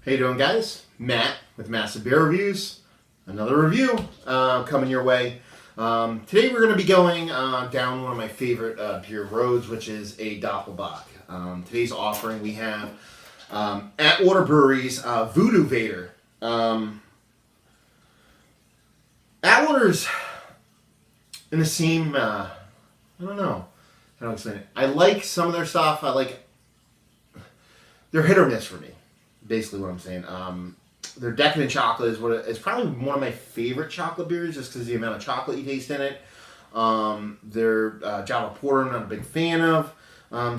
How you doing, guys? Matt with Massive Beer Reviews. Another review coming your way. Today we're going to be going down one of my favorite beer roads, which is a Dopplebock. Today's offering we have Atwater Brewery's Voodoo Vator. Atwater's in the same, I don't know how to explain it. I like some of their stuff. They're hit or miss for me. Basically what I'm saying. Their Decadent Chocolate is probably one of my favorite chocolate beers just because of the amount of chocolate you taste in it. Their Java Porter I'm not a big fan of.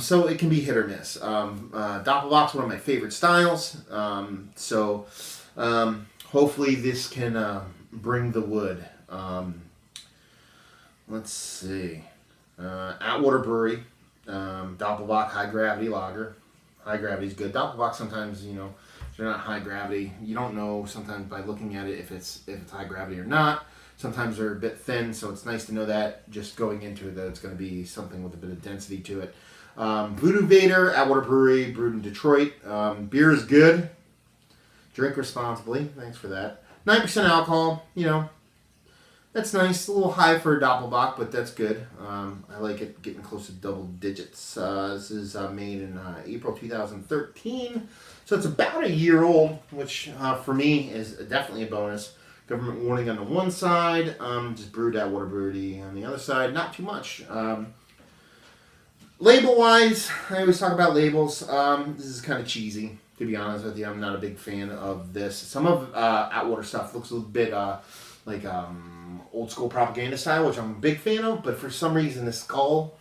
So it can be hit or miss. Dopplebock's one of my favorite styles. Hopefully this can bring the wood. Let's see. Atwater Brewery. Dopplebock High Gravity Lager. High gravity is good. Dopplebock sometimes, if they're not high gravity, you don't know sometimes by looking at it if it's high gravity or not. Sometimes they're a bit thin, so it's nice to know that just going into it that it's going to be something with a bit of density to it. Voodoo Vator, Atwater Brewery, brewed in Detroit. Beer is good. Drink responsibly. Thanks for that. 9% alcohol. That's nice. A little high for a Dopplebock, but that's good. I like it getting close to double digits. This is made in April 2013, so it's about a year old, which for me is definitely a bonus. Government warning on the one side, just brewed at Atwater Brewery on the other side. Not too much. Label-wise, I always talk about labels. This is kind of cheesy, to be honest with you. I'm not a big fan of this. Some of Atwater stuff looks a little bit like old school propaganda style, which I'm a big fan of, but for some reason the skull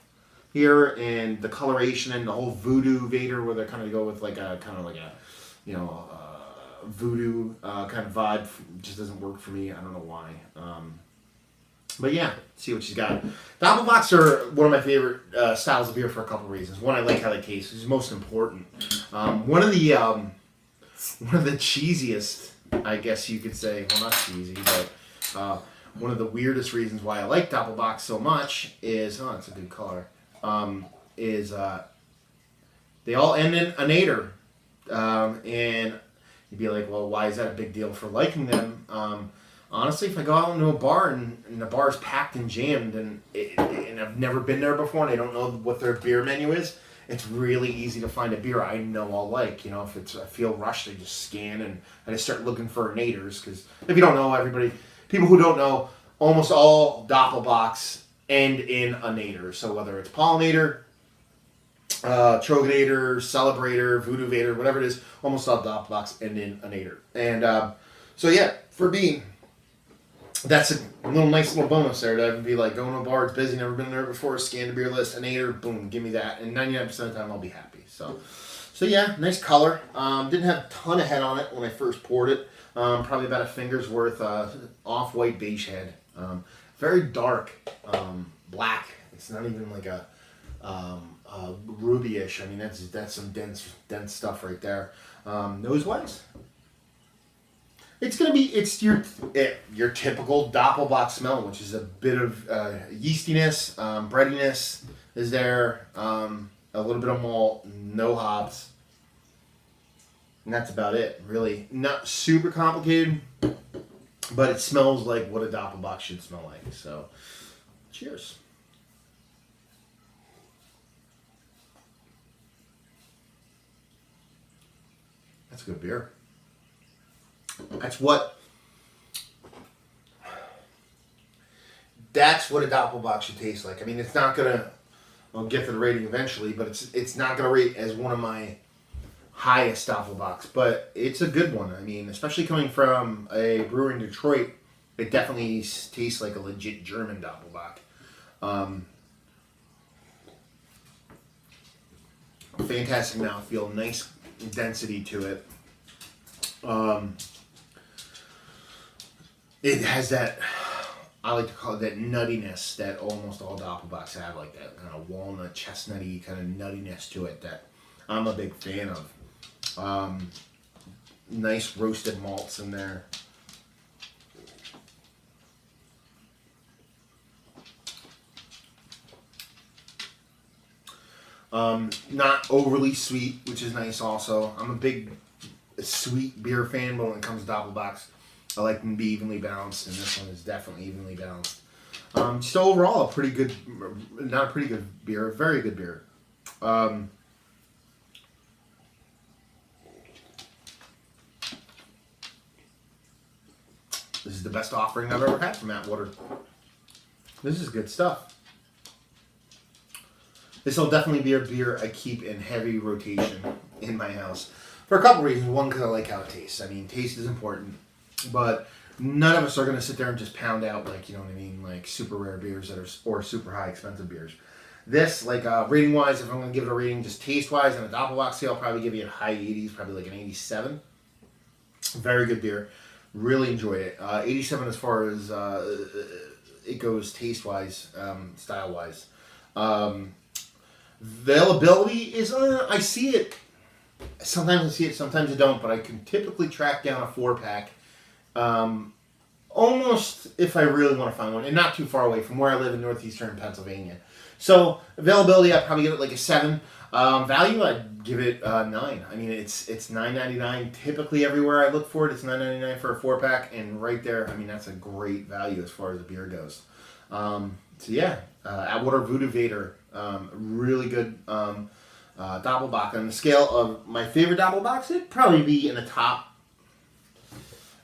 here and the coloration and the whole Voodoo Vator, where they kind of go with like a voodoo kind of vibe, just doesn't work for me. I don't know why. But yeah, see what she's got. Dopplebocks are one of my favorite styles of beer for a couple reasons. One, I like how they taste, which is most important. One of the cheesiest, I guess you could say, well, not cheesy, but one of the weirdest reasons why I like Dopplebock so much is, it's a good color, is they all end in a nader. And you'd be like, well, why is that a big deal for liking them? Honestly, if I go out into a bar and the bar's packed and jammed and I've never been there before and I don't know what their beer menu is, it's really easy to find a beer I know I'll like. If I feel rushed, I just scan and I just start looking for naders. Because if you don't know, people who don't know, almost all Dopplebocks end in a nader. So whether it's Pollinator, Troganator, Celebrator, Voodoo Vator, whatever it is, almost all Dopplebocks end in a nader. And for me, that's a nice little bonus there. That would be like going to a bar, it's busy, never been there before, scan the beer list, a nader, boom, give me that. And 99% of the time I'll be happy. So yeah, nice color. Didn't have a ton of head on it when I first poured it. Probably about a finger's worth off-white beige head. Very dark, black. It's not even like a ruby-ish. I mean, that's some dense stuff right there. Nose-wise, it's your typical Dopplebock smell, which is a bit of yeastiness, breadiness is there, a little bit of malt, no hops. And that's about it, really. Not super complicated, but it smells like what a Dopplebock should smell like. So, cheers. That's a good beer. That's what a Dopplebock should taste like. I mean, it's not gonna. I'll get to the rating eventually, but it's not gonna rate as one of my highest Dopplebocks, but it's a good one. I mean, especially coming from a brewery in Detroit, it definitely tastes like a legit German Dopplebock. Fantastic mouthfeel, nice density to it. It has that, I like to call it that nuttiness that almost all Dopplebocks have, like that kind of walnut, chestnutty kind of nuttiness to it that I'm a big fan of. Nice roasted malts in there. Not overly sweet, which is nice also. I'm a big a sweet beer fan, but when it comes to Dopplebocks, I like them to be evenly balanced, and this one is definitely evenly balanced. Just overall, a pretty good, not a pretty good beer, a very good beer. This is the best offering I've ever had from Atwater. This is good stuff. This will definitely be a beer I keep in heavy rotation in my house. For a couple reasons. One, because I like how it tastes. I mean, taste is important. But none of us are going to sit there and just pound out, like, you know what I mean, like super rare beers that are, or super high expensive beers. This, like, rating-wise, if I'm going to give it a rating, just taste-wise, on a Dopplebock scale, I'll probably give it a high 80s, probably like an 87. Very good beer. Really enjoyed it. 87 as far as it goes taste-wise, style-wise. Availability is, I see it. Sometimes I see it, sometimes I don't, but I can typically track down a 4-pack. Almost if I really want to find one, and not too far away from where I live in northeastern Pennsylvania. So availability, I'd probably give it like a 7. Value, I'd give it 9. I mean, it's $9.99 typically everywhere I look for it. It's $9.99 for a 4-pack, and right there, I mean, that's a great value as far as the beer goes. So yeah, Atwater Voodoo Vator, really good Dopplebock. On the scale of my favorite Dopplebocks, it'd probably be in the top.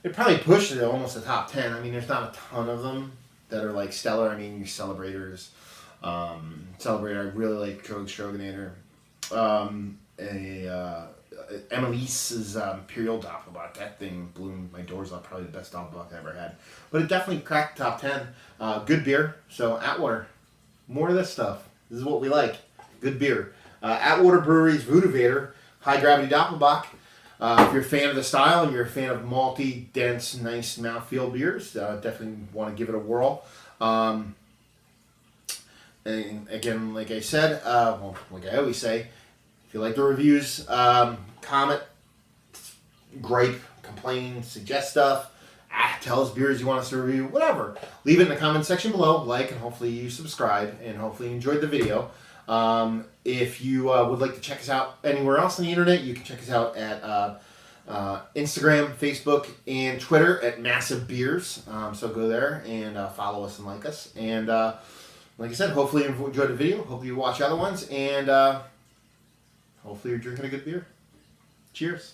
It'd probably push it almost the top 10. I mean, there's not a ton of them that are like stellar. I mean, your Celebrators. Celebrator, I really like Stroganator. Emily's Imperial Dopplebock. That thing blew my doors up. Probably the best Dopplebock I ever had. But it definitely cracked the top 10. Good beer. So Atwater, more of this stuff. This is what we like. Good beer. Atwater Brewery's Voodoo Vator, high gravity Dopplebock. If you're a fan of the style and you're a fan of malty, dense, nice mouthfeel beers, definitely want to give it a whirl. And again, like I said, well, like I always say, if you like the reviews, comment, gripe, complain, suggest stuff, tell us beers you want us to review, whatever. Leave it in the comment section below, like, and hopefully you subscribe, and hopefully you enjoyed the video. If you would like to check us out anywhere else on the internet, you can check us out at Instagram, Facebook, and Twitter at Massive Beers. So go there and follow us and like us. And like I said, hopefully you enjoyed the video. Hopefully you watch other ones. And hopefully you're drinking a good beer. Cheers.